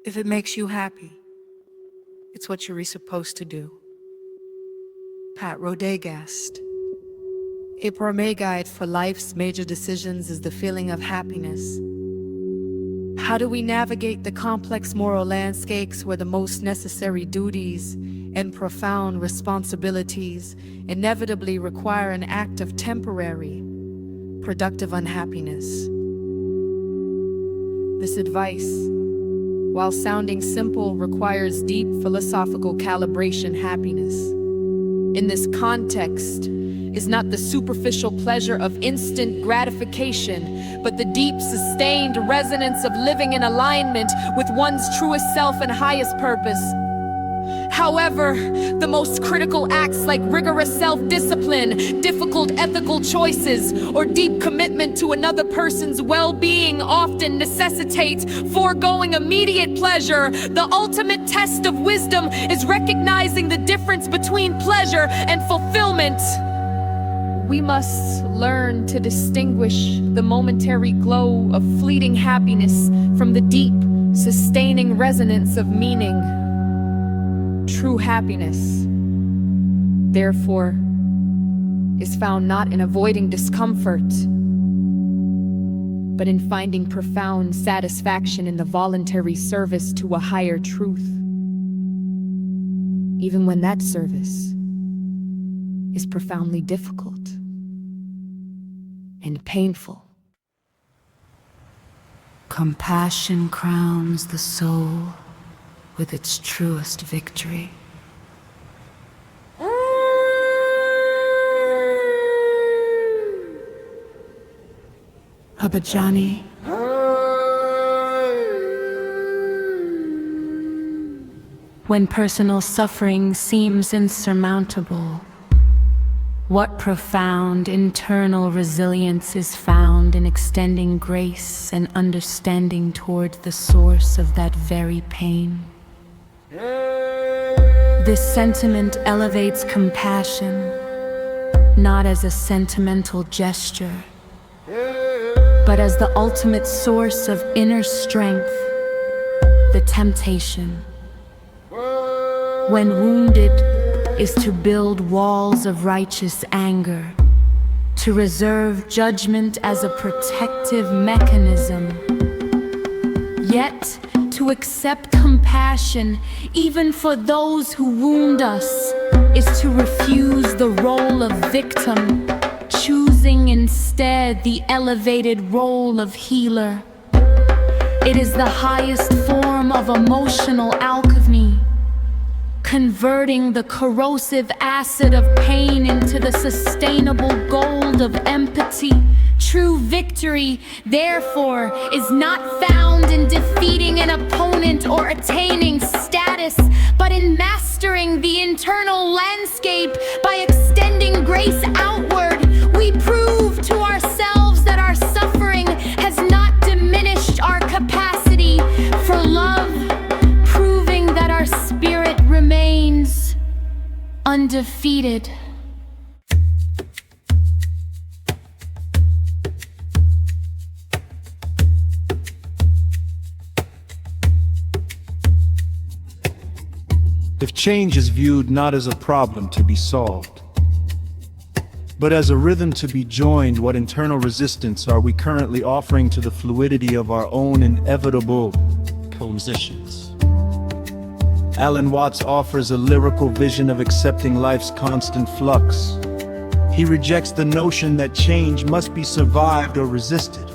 If it makes you happy, it's what you're supposed to do. Pat Rodegast. A primary guide for life's major decisions is the feeling of happiness. How do we navigate the complex moral landscapes where the most necessary duties and profound responsibilities inevitably require an act of temporary, productive unhappiness? This advice, while sounding simple, requires deep philosophical calibration. Happiness, in this context, is not the superficial pleasure of instant gratification, but the deep, sustained resonance of living in alignment with one's truest self and highest purpose. However, the most critical acts like rigorous self-discipline, difficult ethical choices, or deep commitment to another person's well-being often necessitate foregoing immediate pleasure. The ultimate test of wisdom is recognizing the difference between pleasure and fulfillment. We must learn to distinguish the momentary glow of fleeting happiness from the deep, sustaining resonance of meaning. True happiness, therefore, is found not in avoiding discomfort, but in finding profound satisfaction in the voluntary service to a higher truth, even when that service is profoundly difficult and painful. Compassion crowns the soul with its truest victory. Abajani. When personal suffering seems insurmountable, what profound internal resilience is found in extending grace and understanding toward the source of that very pain. This sentiment elevates compassion, not as a sentimental gesture, but as the ultimate source of inner strength, the temptation, when wounded, is to build walls of righteous anger, to reserve judgment as a protective mechanism. Yet, to accept compassion, even for those who wound us, is to refuse the role of victim, choosing instead the elevated role of healer. It is the highest form of emotional alchemy, converting the corrosive acid of pain into the sustainable gold of empathy. True victory, therefore, is not found in defeating an opponent or attaining status, but in mastering the internal landscape. By extending grace outward, we prove to ourselves that our suffering has not diminished our capacity for love, proving that our spirit remains undefeated. If change is viewed not as a problem to be solved, but as a rhythm to be joined, what internal resistance are we currently offering to the fluidity of our own inevitable positions? Alan Watts offers a lyrical vision of accepting life's constant flux. He rejects the notion that change must be survived or resisted.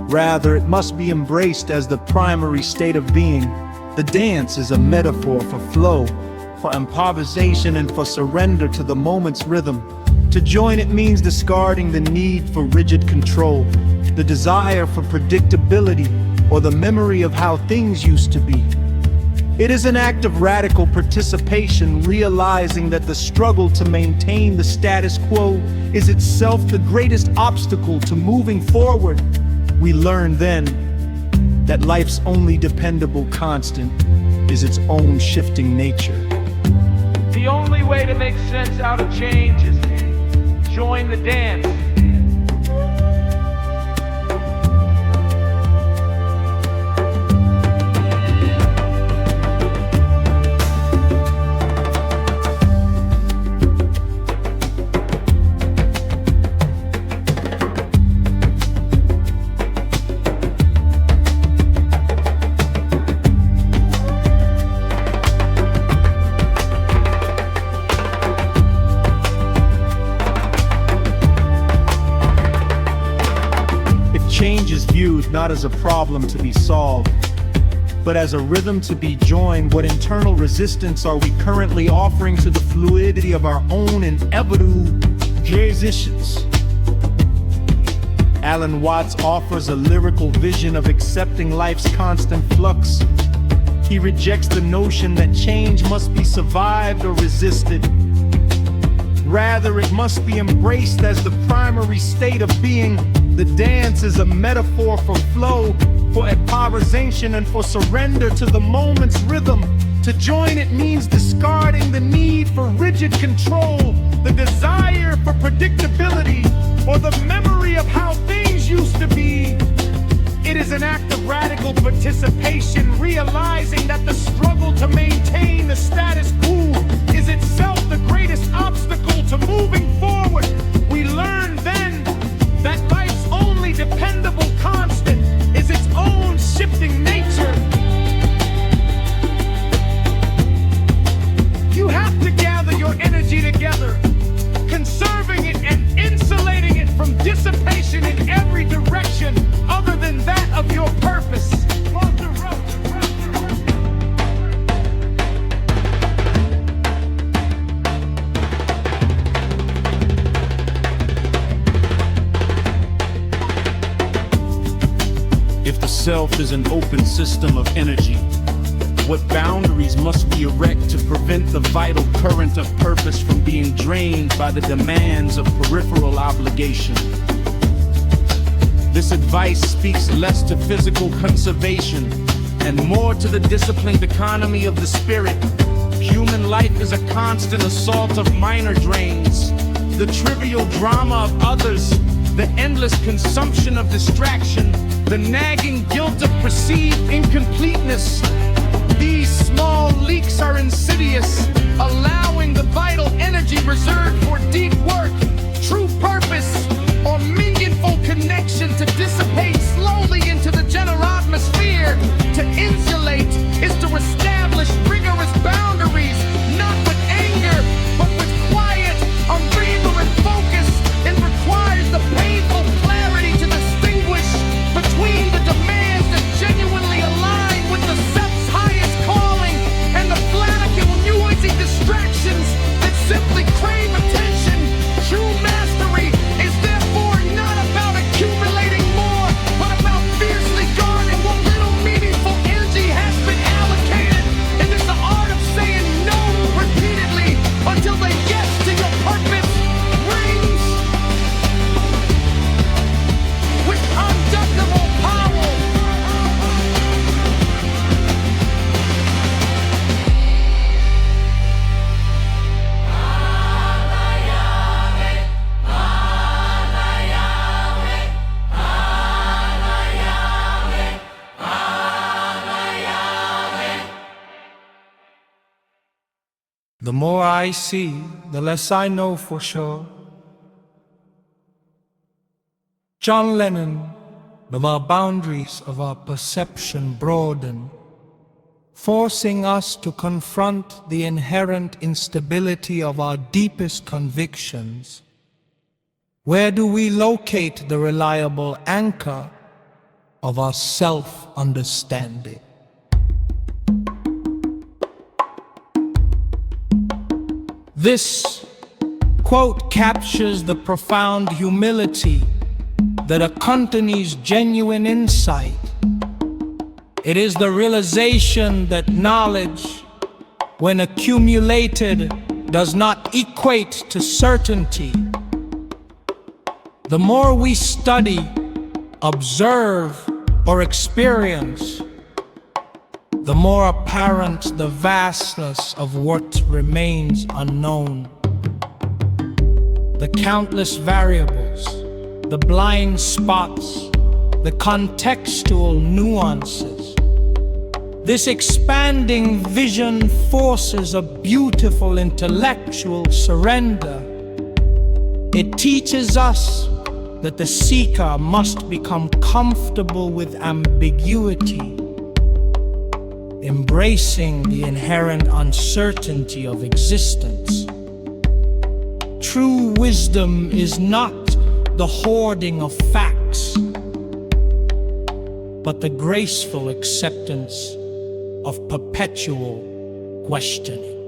Rather, it must be embraced as the primary state of being. The dance is a metaphor for flow, for improvisation, and for surrender to the moment's rhythm. To join it means discarding the need for rigid control, the desire for predictability, or the memory of how things used to be. It is an act of radical participation, realizing that the struggle to maintain the status quo is itself the greatest obstacle to moving forward. We learn then that life's only dependable constant is its own shifting nature. The only way to make sense out of change is to join the dance. viewed not as a problem to be solved, but as a rhythm to be joined. What internal resistance are we currently offering to the fluidity of our own inevitable transitions? Alan Watts offers a lyrical vision of accepting life's constant flux. He rejects the notion that change must be survived or resisted. Rather, it must be embraced as the primary state of being. The dance is a metaphor for flow, for improvisation, and for surrender to the moment's rhythm. To join it means discarding the need for rigid control, the desire for predictability, or the memory of how things used to be. It is an act of radical participation, realizing that the struggle to maintain the status quo is itself the greatest obstacle to moving forward. We learn then that life's only dependable constant is its own shifting nature. You have to gather your energy together, conserving it and insulating it from dissipation in every direction other than that of your purpose. If the self is an open system of energy, what boundaries must we erect to prevent the vital current of purpose from being drained by the demands of peripheral obligation? This advice speaks less to physical conservation and more to the disciplined economy of the spirit. Human life is a constant assault of minor drains, the trivial drama of others, the endless consumption of distraction, the nagging guilt of perceived incompleteness. These small leaks are insidious, allowing the vital energy reserved for deep work, true purpose, or meaningful connection to dissipate slowly into the general atmosphere. To insulate is to establish rigorous boundaries, not with anger, but with quiet, unwavering focus. It requires the painful clarity to distinguish between the demands that genuinely align with the self's highest calling and the flammable, noisy distractions that simply crave attention. True mastery is therefore not about accumulating more, but about fiercely guarding what little meaningful energy has been allocated. And it's the art of saying no repeatedly until the yes to your purpose rings with unductable power. The more I see, the less I know for sure. John Lennon, the more boundaries of our perception broaden, forcing us to confront the inherent instability of our deepest convictions. Where do we locate the reliable anchor of our self-understanding? This quote captures the profound humility that accompanies genuine insight. It is the realization that knowledge, when accumulated, does not equate to certainty. The more we study, observe, or experience, the more apparent the vastness of what remains unknown. The countless variables, the blind spots, the contextual nuances. This expanding vision forces a beautiful intellectual surrender. It teaches us that the seeker must become comfortable with ambiguity, embracing the inherent uncertainty of existence. True wisdom is not the hoarding of facts, but the graceful acceptance of perpetual questioning.